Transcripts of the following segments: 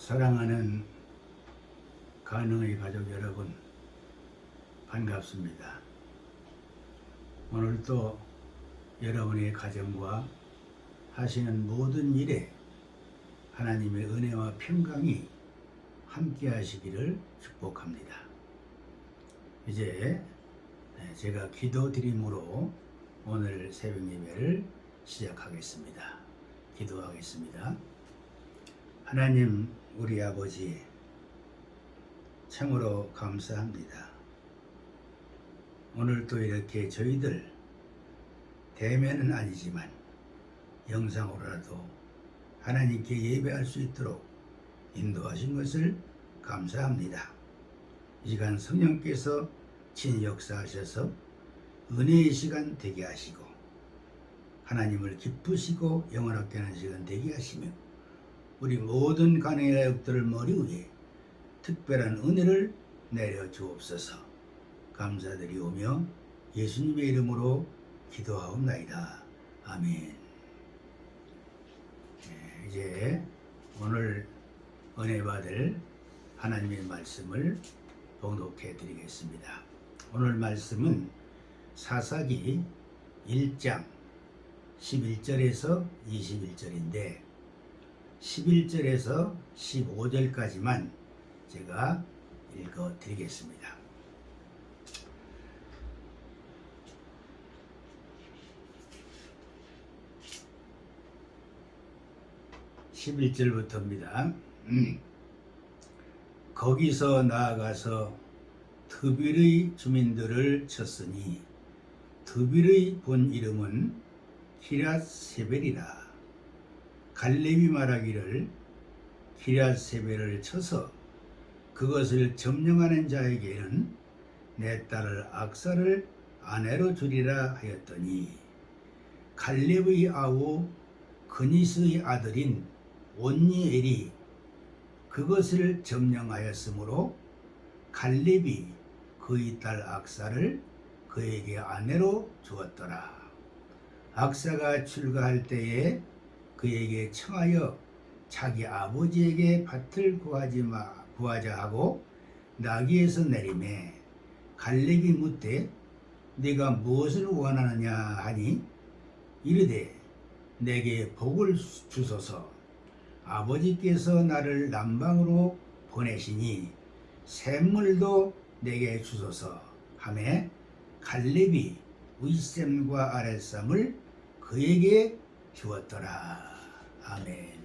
사랑하는 가능의 가족 여러분, 반갑습니다. 오늘도 여러분의 가정과 하시는 모든 일에 하나님의 은혜와 평강이 함께 하시기를 축복합니다. 이제 제가 기도 드림으로 오늘 새벽 예배를 시작하겠습니다. 기도하겠습니다. 하나님, 우리 아버지, 참으로 감사합니다. 오늘도 이렇게 저희들 대면은 아니지만 영상으로라도 하나님께 예배할 수 있도록 인도하신 것을 감사합니다. 이 시간 성령께서 친역사하셔서 은혜의 시간 되게 하시고 하나님을 기쁘시고 영원하게 하는 시간 되게 하시며 우리 모든 가정의 가족들을 머리 위에 특별한 은혜를 내려 주옵소서. 감사드리오며 예수님의 이름으로 기도하옵나이다. 아멘. 이제 오늘 은혜 받을 하나님의 말씀을 봉독해 드리겠습니다. 오늘 말씀은 사사기 1장 11절에서 21절인데 11절에서 15절까지만 제가 읽어 드리겠습니다. (11절부터입니다) 거기서 나아가서 드빌의 주민들을 쳤으니 드빌의 본 이름은 기럇세벨이라. 갈렙이 말하기를 기럇세벨을 쳐서 그것을 점령하는 자에게는 내 딸을 악사를 아내로 주리라 하였더니 갈렙의 아우 그니스의 아들인 온니엘이 그것을 점령하였으므로 갈렙이 그의 딸 악사를 그에게 아내로 주었더라. 악사가 출가할 때에 그에게 청하여 자기 아버지에게 밭을 구하자 하고 나귀에서 내리매 갈렙이 묻되 네가 무엇을 원하느냐 하니 이르되 내게 복을 주소서. 아버지께서 나를 남방으로 보내시니 샘물도 내게 주소서 하매 갈렙이 윗샘과 아랫샘을 그에게 주었더라. 아멘.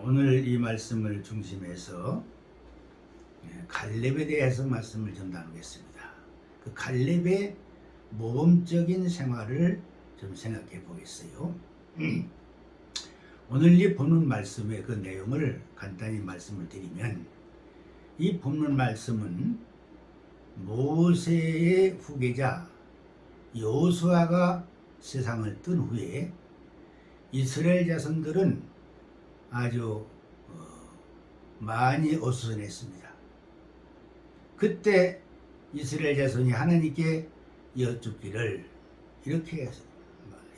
오늘 이 말씀을 중심해서 갈렙에 대해서 말씀을 좀 나누겠습니다. 그 갈렙의 모범적인 생활을 좀 생각해 보겠어요. 오늘 이 본문 말씀의 그 내용을 간단히 말씀을 드리면, 이 본문 말씀은 모세의 후계자 여호수아가 세상을 뜬 후에 이스라엘 자손들은 아주 많이 어수선했습니다. 그때 이스라엘 자손이 하나님께 여쭙기를 이렇게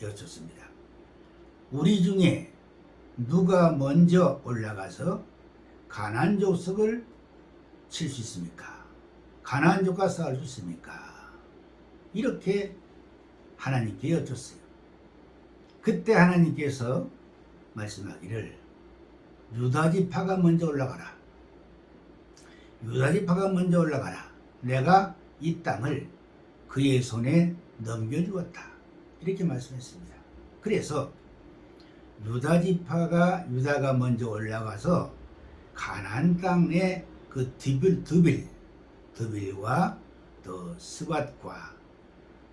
여쭙습니다. 우리 중에 누가 먼저 올라가서 가나안 족속을 칠 수 있습니까? 가나안 족과 싸울 수 있습니까? 이렇게 하나님께 여쭙어요. 그때 하나님께서 말씀하기를 유다지파가 먼저 올라가라. 유다지파가 먼저 올라가라. 내가 이 땅을 그의 손에 넘겨주었다. 이렇게 말씀했습니다. 그래서 유다가 먼저 올라가서 가나안 땅의 그 드빌과 또 스밧과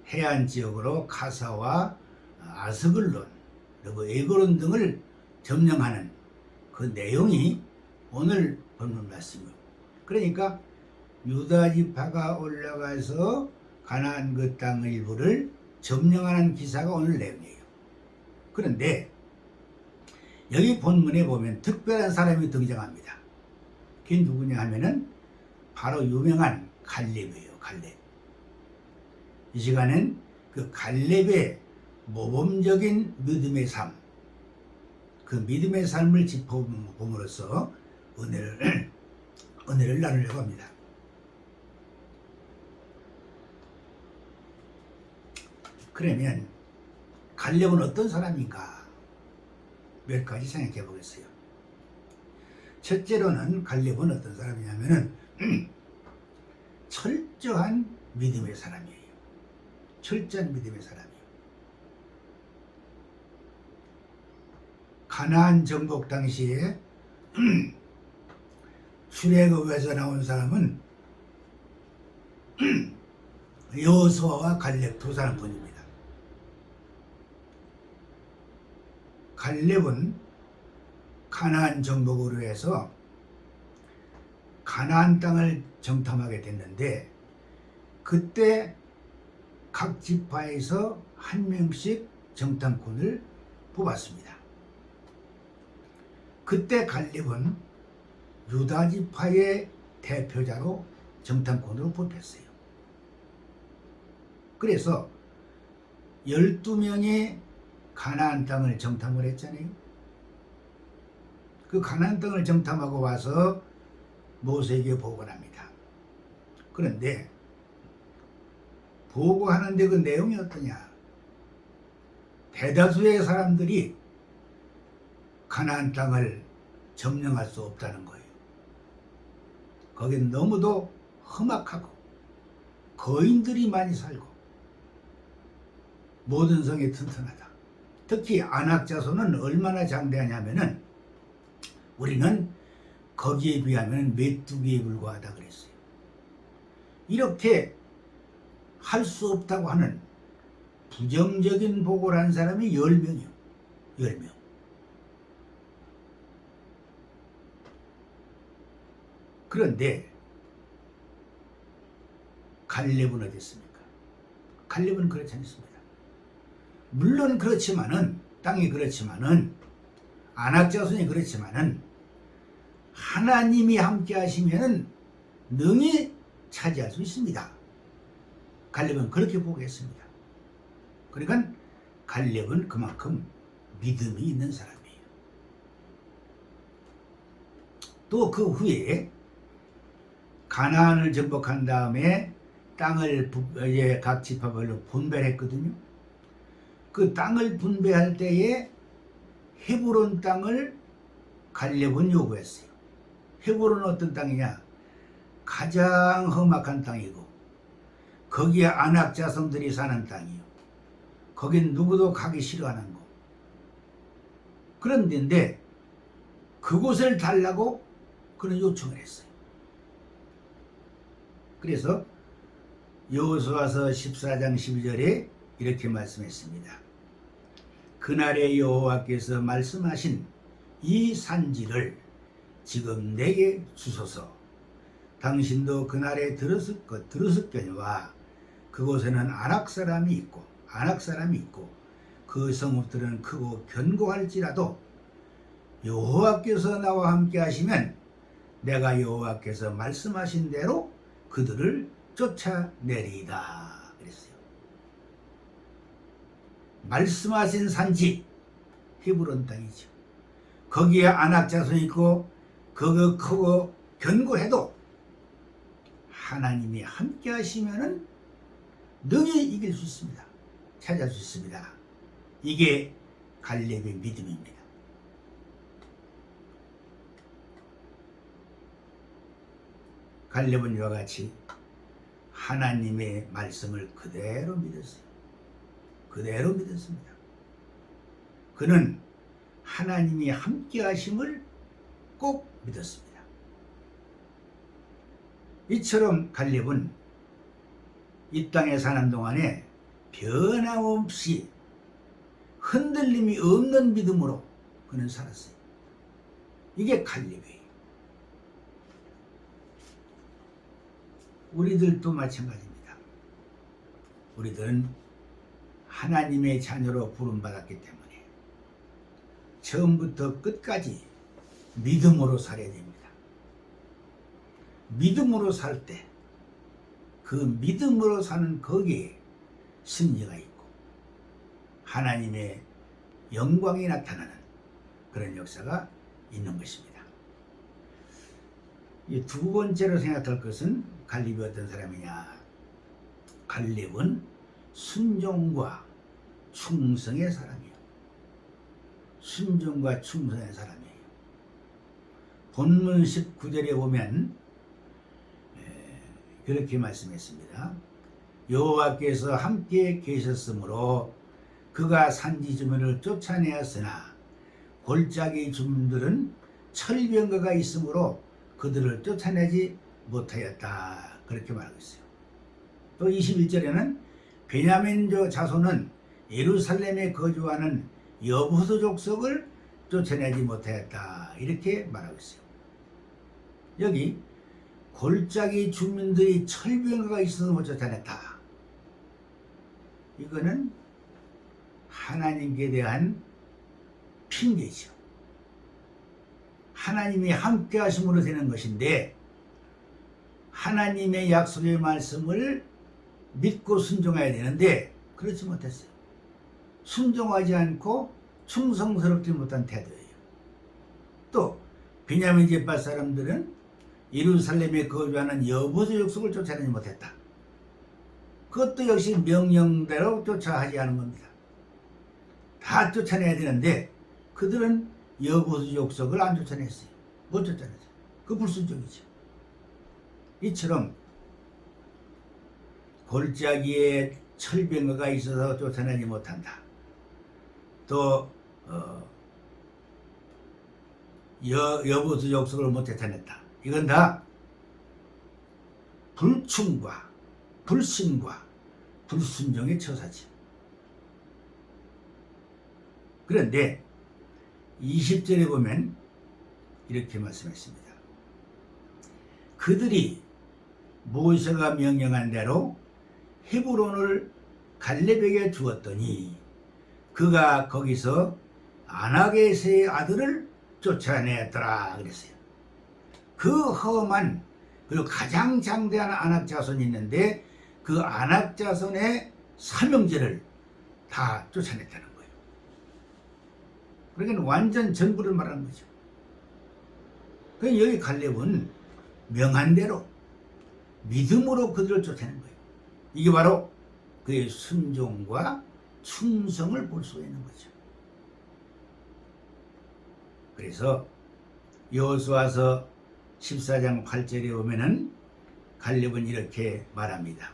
해안 지역으로 가사와 아스글론 그리고 에그론 등을 점령하는 그 내용이 오늘 본문 말씀이에요. 그러니까 유다지파가 올라가서 가나안 그 땅의 일부를 점령하는 기사가 오늘 내용이에요. 그런데 여기 본문에 보면 특별한 사람이 등장합니다. 그게 누구냐 하면은 바로 유명한 갈렙이에요. 갈렙. 이 시간엔 그 갈렙의 모범적인 믿음의 삶, 그 믿음의 삶을 짚어봄으로써 은혜를 나누려고 합니다. 그러면 갈렙은 어떤 사람인가? 몇 가지 생각해 보겠어요. 첫째로는 갈렙은 어떤 사람이냐면은 철저한 믿음의 사람이에요. 철저한 믿음의 사람이에요. 가나안 정복 당시에 출애굽에서 나온 사람은 여호수아와 갈렙 두 사람뿐입니다. 갈렙은 가나안 정복으로 해서 가나안 땅을 정탐하게 됐는데 그때 각 지파에서 한 명씩 정탐꾼을 뽑았습니다. 그때 갈렙은 유다 지파의 대표자로 정탐꾼으로 뽑혔어요. 그래서 12명이 가나안 땅을 정탐을 했잖아요. 그 가나안 땅을 정탐하고 와서 모세에게 보고를 합니다. 그런데 보고하는데 그 내용이 어떠냐? 대다수의 사람들이 가나안 땅을 점령할 수 없다는 거예요. 거긴 너무도 험악하고 거인들이 많이 살고 모든 성이 튼튼하다. 특히 아낙 자손은 얼마나 장대하냐면은 우리는 거기에 비하면 메뚜기에 불과하다 그랬어요. 이렇게 할 수 없다고 하는 부정적인 보고를 한 사람이 10명이요. 10명. 그런데 갈렙은 어땠습니까? 갈렙은 그렇지 않습니다. 물론 그렇지만은 땅이 그렇지만은 아낙 자손이 그렇지만은 하나님이 함께 하시면은 능히 차지할 수 있습니다. 갈렙은 그렇게 보겠습니다. 그러니까 갈렙은 그만큼 믿음이 있는 사람이에요. 또 그 후에 가나안을 정복한 다음에 땅을 각 지파별로 분배했거든요. 그 땅을 분배할 때에 헤브론 땅을 갈렙은 요구했어요. 헤브론은 어떤 땅이냐? 가장 험악한 땅이고 거기에 아낙 자손들이 사는 땅이요. 거긴 누구도 가기 싫어하는 거. 그런 데인데 그곳을 달라고 그런 요청을 했어요. 그래서 여호수아서 14장 12절에 이렇게 말씀했습니다. 그날에 여호와께서 말씀하신 이 산지를 지금 내게 주소서. 당신도 그날에 들었을거니와 그곳에는 아낙 사람이 있고 그 성읍들은 크고 견고할지라도 여호와께서 나와 함께 하시면 내가 여호와께서 말씀하신 대로 그들을 쫓아내리이다 그랬어요. 말씀하신 산지 헤브론 땅이죠. 거기에 아낙 자손이 있고 거기 크고 견고해도 하나님이 함께 하시면은 능히 이길 수 있습니다. 찾을 수 있습니다. 이게 갈렙의 믿음입니다. 갈렙은 이와 같이 하나님의 말씀을 그대로 믿었어요. 그대로 믿었습니다. 그는 하나님이 함께 하심을 꼭 믿었습니다. 이처럼 갈렙은 이 땅에 사는 동안에 변함없이 흔들림이 없는 믿음으로 그는 살았어요. 이게 갈렙이에요. 우리들도 마찬가지입니다. 우리들은 하나님의 자녀로 부름받았기 때문에 처음부터 끝까지 믿음으로 살아야 됩니다. 믿음으로 살 때 그 믿음으로 사는 거기에 승리가 있고 하나님의 영광이 나타나는 그런 역사가 있는 것입니다. 이 두 번째로 생각할 것은 갈렙이 어떤 사람이냐. 갈렙은 순종과 충성의 사람이에요. 순종과 충성의 사람이에요. 본문 19절에 보면 그렇게 말씀했습니다. 여호와께서 함께 계셨으므로 그가 산지 주민을 쫓아내었으나 골짜기 주민들은 철병거가 있으므로 그들을 쫓아내지 못하였다. 그렇게 말하고 있어요. 또 21절에는 베냐민 자손은 예루살렘에 거주하는 여부수 족속을 쫓아내지 못하였다. 이렇게 말하고 있어요. 여기 골짜기 주민들이 철병거가 있어서 못 쫓아냈다. 이거는 하나님께 대한 핑계죠. 하나님이 함께 하심으로 되는 것인데 하나님의 약속의 말씀을 믿고 순종해야 되는데 그렇지 못했어요. 순종하지 않고 충성스럽지 못한 태도예요. 또 베냐민 지파 사람들은 예루살렘에 거주하는 여부수 족속을 쫓아내지 못했다. 그것도 역시 명령대로 쫓아하지 않은 겁니다. 다 쫓아내야 되는데 그들은 여부수 족속을 안 쫓아냈어요. 못 쫓아냈어요. 그 불순종이죠. 이처럼 골짜기에 철병거가 있어서 쫓아내지 못한다. 또 여부수 족속을 못 쫓아냈다. 이건 다 불충과 불신과 불순종의 처사지. 그런데 20절에 보면 이렇게 말씀했습니다. 그들이 모세가 명령한 대로 헤브론을 갈렙에게 주었더니 그가 거기서 아낙에서의 아들을 쫓아내었더라 그랬어요. 그 험한 그리고 가장 장대한 아낙 자손이 있는데 그 아낙 자손의 삼형제를 다 쫓아냈다는 거예요. 그러니까 완전 전부를 말하는 거죠. 그러니까 여기 갈렙은 명한 대로 믿음으로 그들을 쫓아낸 거예요. 이게 바로 그의 순종과 충성을 볼 수 있는 거죠. 그래서 여호수아서 14장 8절에 보면은 갈렙은 이렇게 말합니다.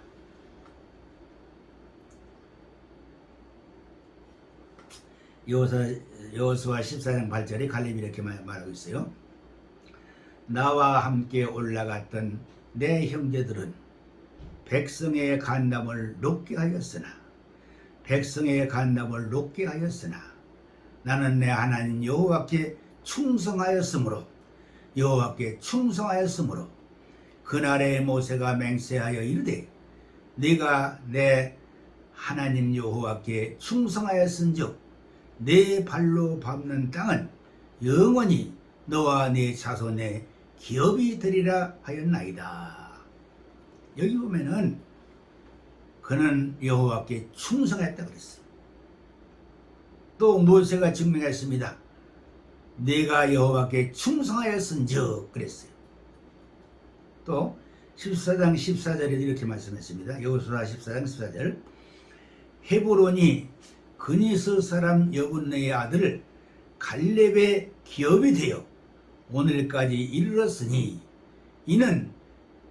여호수아 14장 8절에 갈렙이 이렇게 말하고 있어요. 나와 함께 올라갔던 내 형제들은 백성의 간담을 높게 하였으나 나는 내 하나님 여호와께 충성하였으므로 그날에 모세가 맹세하여 이르되 네가 내 하나님 여호와께 충성하였은즉 내 발로 밟는 땅은 영원히 너와 네 자손의 기업이 되리라 하였나이다. 여기 보면은 그는 여호와께 충성했다 그랬어요. 또 모세가 증명했습니다. 네가 여호와께 충성하였은즉 그랬어요. 또 14장 14절에도 이렇게 말씀했습니다. 여호수아 14장 14절 헤브론이 그니스 사람 여분네의 아들 갈렙의 기업이 되어 오늘까지 이르렀으니 이는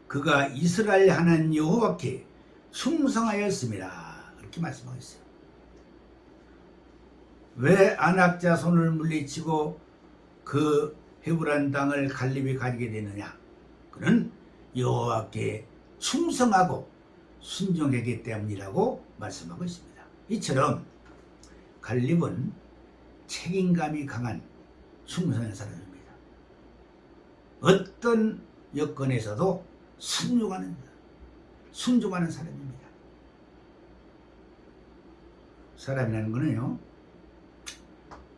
그가 이스라엘 하나님 여호와께 충성하였습니다. 그렇게 말씀하고 있어요. 왜 아낙 자손을 물리치고 그 헤브론 땅을 갈렙이 가지게 되느냐? 그는 여호와께 충성하고 순종했기 때문이라고 말씀하고 있습니다. 이처럼 갈렙은 책임감이 강한 충성의 사람입니다. 어떤 여건에서도 순종하는 사람입니다. 사람이라는 것은요,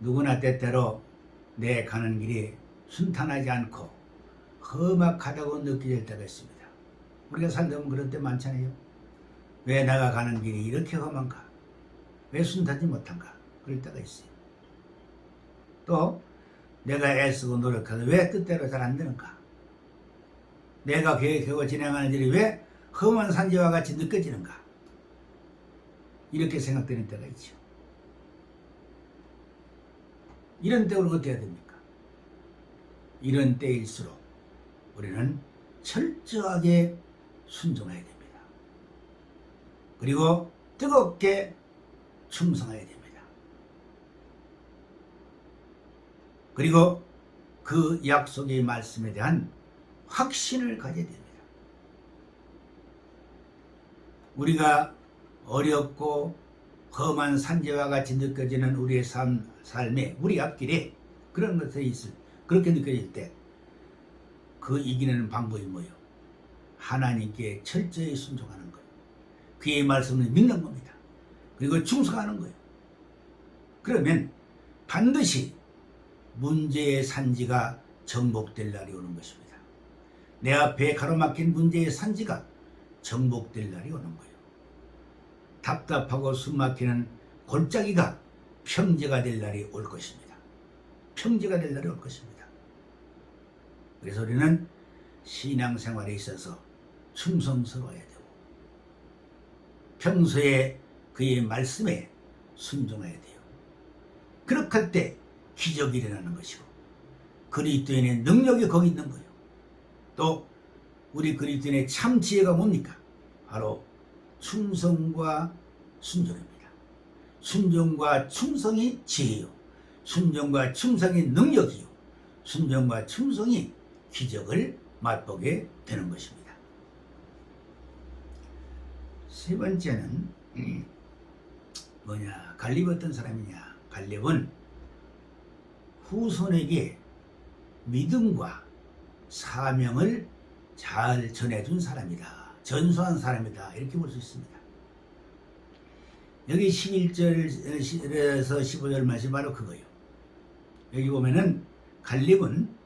누구나 때때로 내 가는 길이 순탄하지 않고 험악하다고 느껴질 때가 있습니다. 우리가 살다 보면 그런 때 많잖아요. 왜 내가 가는 길이 이렇게 험한가? 왜 순탄하지 못한가? 그럴 때가 있어요. 또 내가 애쓰고 노력해도 왜 뜻대로 잘 안 되는가? 내가 계획하고 진행하는 일이 왜 험한 산지와 같이 느껴지는가? 이렇게 생각되는 때가 있죠. 이런 때를 어떻게 해야 됩니까? 이런 때일수록 우리는 철저하게 순종해야 됩니다. 그리고 뜨겁게 충성해야 됩니다. 그리고 그 약속의 말씀에 대한 확신을 가져야 됩니다. 우리가 어렵고 험한 산재와 같이 느껴지는 우리의 삶에 우리 앞길에 그런 것이 그렇게 느껴질 때 그 이기는 방법이 뭐예요? 하나님께 철저히 순종하는 거예요. 그의 말씀을 믿는 겁니다. 그리고 충성하는 거예요. 그러면 반드시 문제의 산지가 정복될 날이 오는 것입니다. 내 앞에 가로막힌 문제의 산지가 정복될 날이 오는 거예요. 답답하고 숨막히는 골짜기가 평지가 될 날이 올 것입니다. 평지가 될 날이 올 것입니다. 그래서 우리는 신앙생활에 있어서 충성스러워야 되고 평소에 그의 말씀에 순종해야 돼요. 그렇게 할 때 기적이 일어나는 것이고 그리스도인의 능력이 거기 있는 거예요. 또 우리 그리스도인의 참 지혜가 뭡니까? 바로 충성과 순종입니다. 순종과 충성이 지혜요. 순종과 충성이 능력이요. 순종과 충성이 기적을 맛보게 되는 것입니다. 세 번째는 갈렙이 어떤 사람이냐? 갈렙은 후손에게 믿음과 사명을 잘 전해준 사람이다. 전수한 사람이다. 이렇게 볼 수 있습니다. 여기 11절에서 15절 말씀이 바로 그거예요. 여기 보면은 갈렙은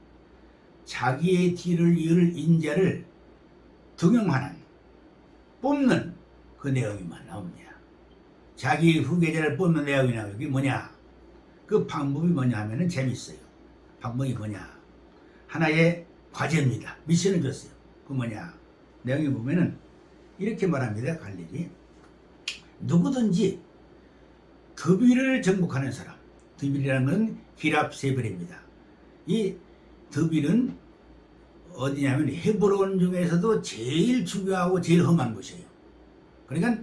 자기의 뒤를 이을 인자를 등용하는, 뽑는 그 내용이만 나옵니다. 자기 후계자를 뽑는 내용이 나와요. 그게 뭐냐? 그 방법이 뭐냐 하면은 재밌어요. 방법이 뭐냐? 하나의 과제입니다. 미션을 줬어요. 그 뭐냐? 내용이 보면은 이렇게 말합니다. 갈렙이 누구든지 드빌을 정복하는 사람, 드빌이라는 건 기랍세벨입니다. 이 드빌은 어디냐면 헤브론 중에서도 제일 중요하고 제일 험한 곳이에요. 그러니까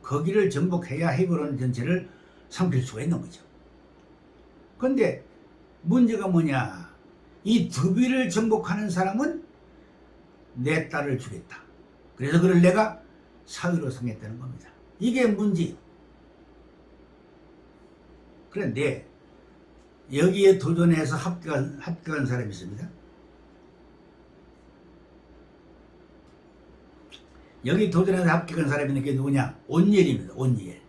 거기를 정복해야 헤브론 전체를 삼킬 수가 있는 거죠. 그런데 문제가 뭐냐? 이 드빌을 정복하는 사람은 내 딸을 주겠다. 그래서 그를 내가 사위로 삼겠다는 겁니다. 이게 문제예요. 그런데 여기에 도전해서 합격한 사람이 있습니다. 여기 도전해서 합격한 사람이 있는 게 누구냐? 온니엘입니다. 온니엘.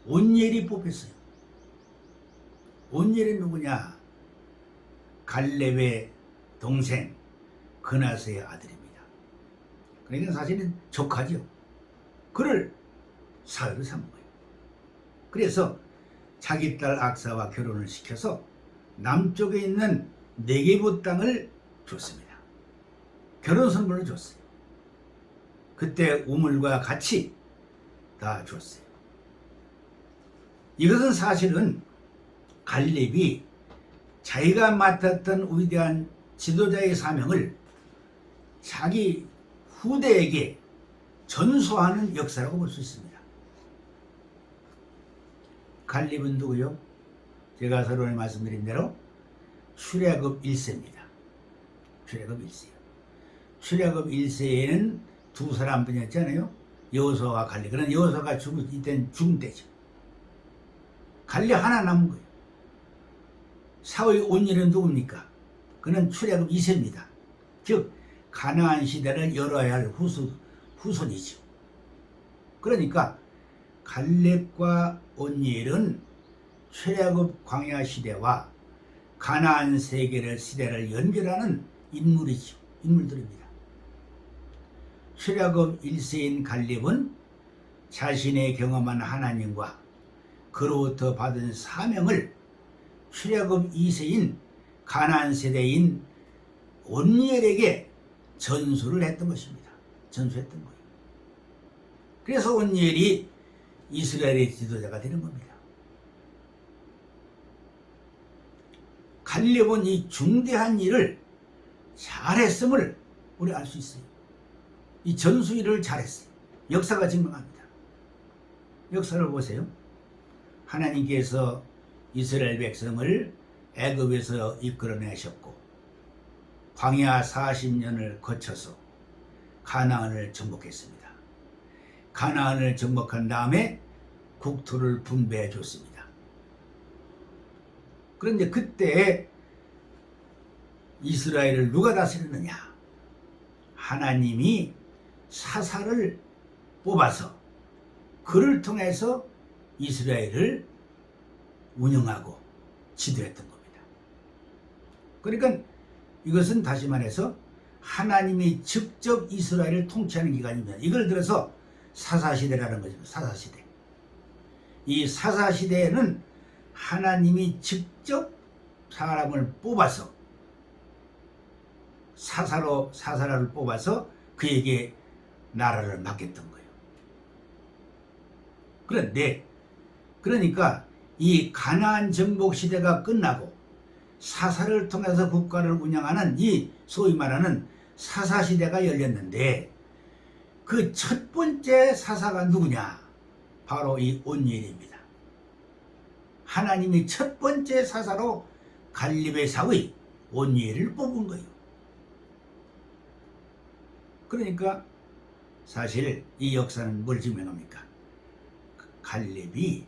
온니엘이 뽑혔어요. 온니엘이 누구냐? 갈렙의 동생 그나스의 아들입니다. 그러니까 사실은 조카죠. 그를 사위로 삼은 거예요. 그래서 자기 딸 악사와 결혼을 시켜서 남쪽에 있는 네게부 땅을 줬습니다. 결혼 선물을 줬어요. 그때 우물과 같이 다 줬어요. 이것은 사실은 갈렙이 자기가 맡았던 위대한 지도자의 사명을 자기 후대에게 전수하는 역사라고 볼 수 있습니다. 갈렙은 누구요? 제가 서론에 말씀드린 대로 출애굽 1세입니다. 출애굽 1세요. 출애굽 1세에는 두 사람뿐이었잖아요. 여호수아와 갈렙. 그런 여호수아가 이때는 죽은 때죠. 갈렙 하나 남은 거예요. 사위 온니엘은 누굽니까? 그는 출애굽 2세입니다. 즉 가나안 시대를 열어야 할 후손이죠. 그러니까 갈렙과 온니엘은 출애굽 광야 시대와 가나안 시대를 연결하는 인물들입니다. 출애굽 1세인 갈렙은 자신의 경험한 하나님과 그로부터 받은 사명을 출애굽 2세인 가나안 세대인 온니엘에게 전수를 했던 것입니다. 전수했던 거예요. 그래서 온니엘이 이스라엘의 지도자가 되는 겁니다. 갈렙은 이 중대한 일을 잘했음을 우리 알 수 있어요. 이 전수 일을 잘했어요. 역사가 증명합니다. 역사를 보세요. 하나님께서 이스라엘 백성을 애굽에서 이끌어내셨고 광야 40년을 거쳐서 가나안을 정복했습니다. 가나안을 정복한 다음에 국토를 분배해 줬습니다. 그런데 그때 이스라엘을 누가 다스렸느냐? 하나님이 사사를 뽑아서 그를 통해서 이스라엘을 운영하고 지도했던 겁니다. 그러니까 이것은 다시 말해서 하나님이 직접 이스라엘을 통치하는 기간입니다. 이걸 들어서 사사시대라는 거죠. 사사시대. 이 사사시대에는 하나님이 직접 사람을 뽑아서 사사를 뽑아서 그에게 나라를 맡겼던 거예요. 그런데 그러니까 이 가나안 정복 시대가 끝나고 사사를 통해서 국가를 운영하는 이 소위 말하는 사사 시대가 열렸는데 그 첫 번째 사사가 누구냐? 바로 이 온니엘입니다. 하나님이 첫 번째 사사로 갈렙의 사위 온니엘을 뽑은 거예요. 그러니까 사실 이 역사는 뭘 증명합니까? 갈렙이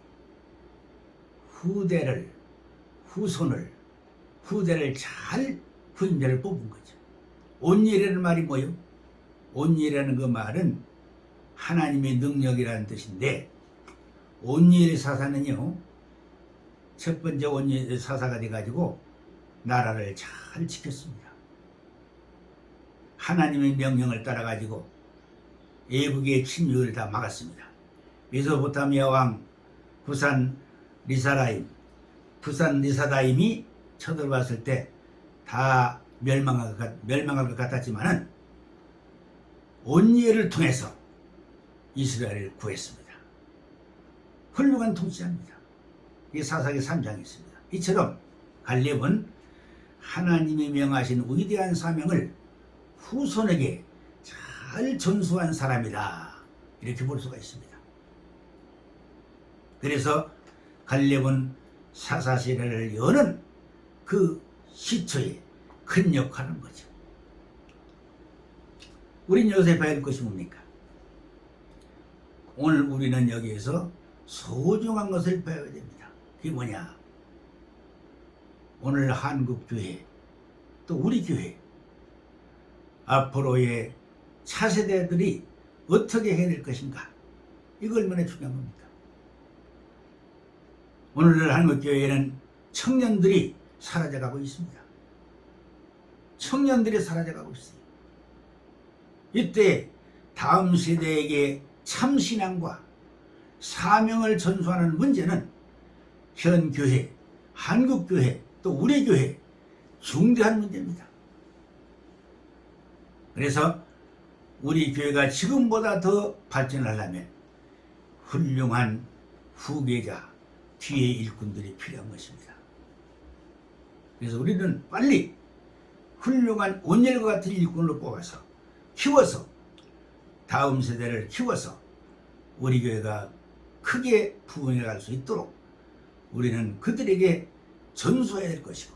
후대를 잘 후임자를 뽑은 거죠. 온니엘이라는 말이 뭐예요? 온니엘이라는 그 말은 하나님의 능력이라는 뜻인데 온니엘 사사는요 첫 번째 온니엘 사사가 돼가지고 나라를 잘 지켰습니다. 하나님의 명령을 따라가지고 애국의 침략을 다 막았습니다. 메소포타미아 왕 부산 리사다임이 쳐들어왔을 때 다 멸망할 것 같았지만은 온니엘을 통해서 이스라엘을 구했습니다. 훌륭한 통치자입니다. 이 사사기 3장에 있습니다. 이처럼 갈렙은 하나님이 명하신 위대한 사명을 후손에게 잘 전수한 사람이다. 이렇게 볼 수가 있습니다. 그래서 갈렙은 사사시대를 여는 그 시초에 큰 역할을 하는 거죠. 우린 여기서 봐야 할 것이 뭡니까? 오늘 우리는 여기에서 소중한 것을 배워야 됩니다. 그게 뭐냐? 오늘 한국교회 또 우리 교회 앞으로의 차세대들이 어떻게 해야 될 것인가? 이거 얼마나 중요한 겁니까? 오늘 한국교회에는 청년들이 사라져가고 있습니다. 청년들이 사라져가고 있어요. 이때 다음 세대에게 참신앙과 사명을 전수하는 문제는 현 교회, 한국교회, 또 우리 교회 중대한 문제입니다. 그래서 우리 교회가 지금보다 더 발전하려면 훌륭한 후계자, 뒤에 일꾼들이 필요한 것입니다. 그래서 우리는 빨리 훌륭한 온니엘과 같은 일꾼을 뽑아서 키워서 다음 세대를 키워서 우리 교회가 크게 부흥해 갈 수 있도록 우리는 그들에게 전수해야 될 것이고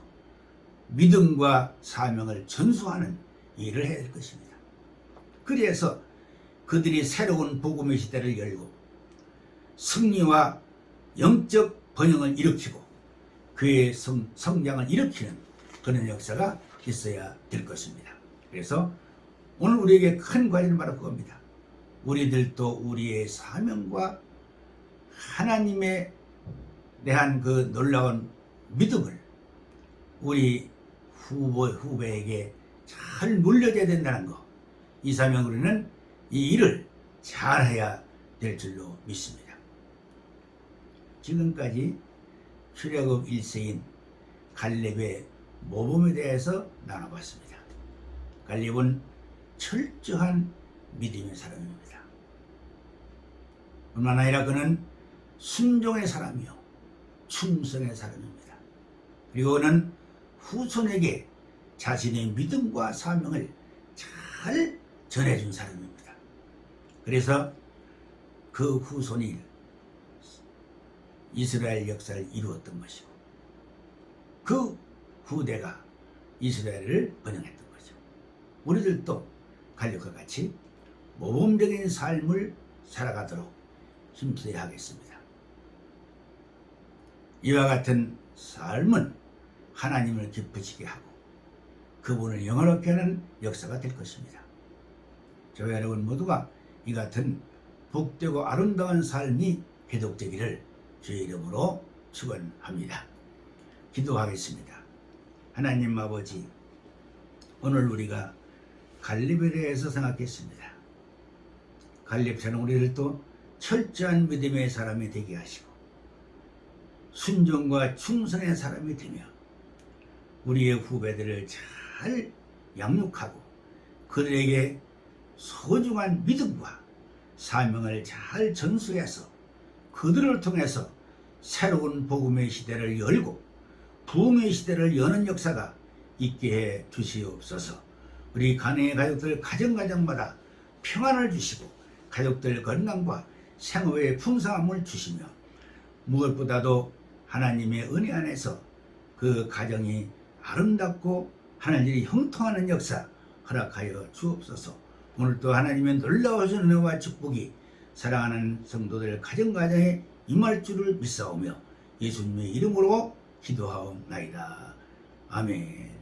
믿음과 사명을 전수하는 일을 해야 될 것입니다. 그래서 그들이 새로운 복음의 시대를 열고 승리와 영적 번영을 일으키고 교회의 성장을 일으키는 그런 역사가 있어야 될 것입니다. 그래서 오늘 우리에게 큰 과제는 바로 그겁니다. 우리들도 우리의 사명과 하나님에 대한 그 놀라운 믿음을 우리 후배에게 잘 물려줘야 된다는 거. 이 사명 우리는 이 일을 잘해야 될 줄로 믿습니다. 지금까지 출애굽 1세인 갈렙의 모범에 대해서 나눠봤습니다. 갈렙은 철저한 믿음의 사람입니다. 뿐만 아니라 그는 순종의 사람이요 충성의 사람입니다. 그리고 그는 후손에게 자신의 믿음과 사명을 잘 전해준 사람입니다. 그래서 그 후손이 이스라엘 역사를 이루었던 것이고 그 후대가 이스라엘을 번영했던 거죠. 우리들도 갈렙과 같이 모범적인 삶을 살아가도록 힘써야 하겠습니다. 이와 같은 삶은 하나님을 기쁘시게 하고 그분을 영화롭게 하는 역사가 될 것입니다. 저와 여러분 모두가 이 같은 복되고 아름다운 삶이 회복되기를 주의 이름으로 축원합니다. 기도하겠습니다. 하나님 아버지, 오늘 우리가 갈렙에 대해서 생각했습니다. 갈렙처럼 우리를 또 철저한 믿음의 사람이 되게 하시고 순종과 충성의 사람이 되며 우리의 후배들을 잘 양육하고 그들에게 소중한 믿음과 사명을 잘 전수해서 그들을 통해서 새로운 복음의 시대를 열고 부흥의 시대를 여는 역사가 있게 해 주시옵소서. 우리 가정의 가족들 가정마다 평안을 주시고 가족들 건강과 생업의 풍성함을 주시며 무엇보다도 하나님의 은혜 안에서 그 가정이 아름답고 하나님이 형통하는 역사 허락하여 주옵소서. 오늘도 하나님의 놀라우신 은혜와 축복이 사랑하는 성도들 가정가정에 임할 줄을 믿사오며 예수님의 이름으로 기도하옵나이다. 아멘.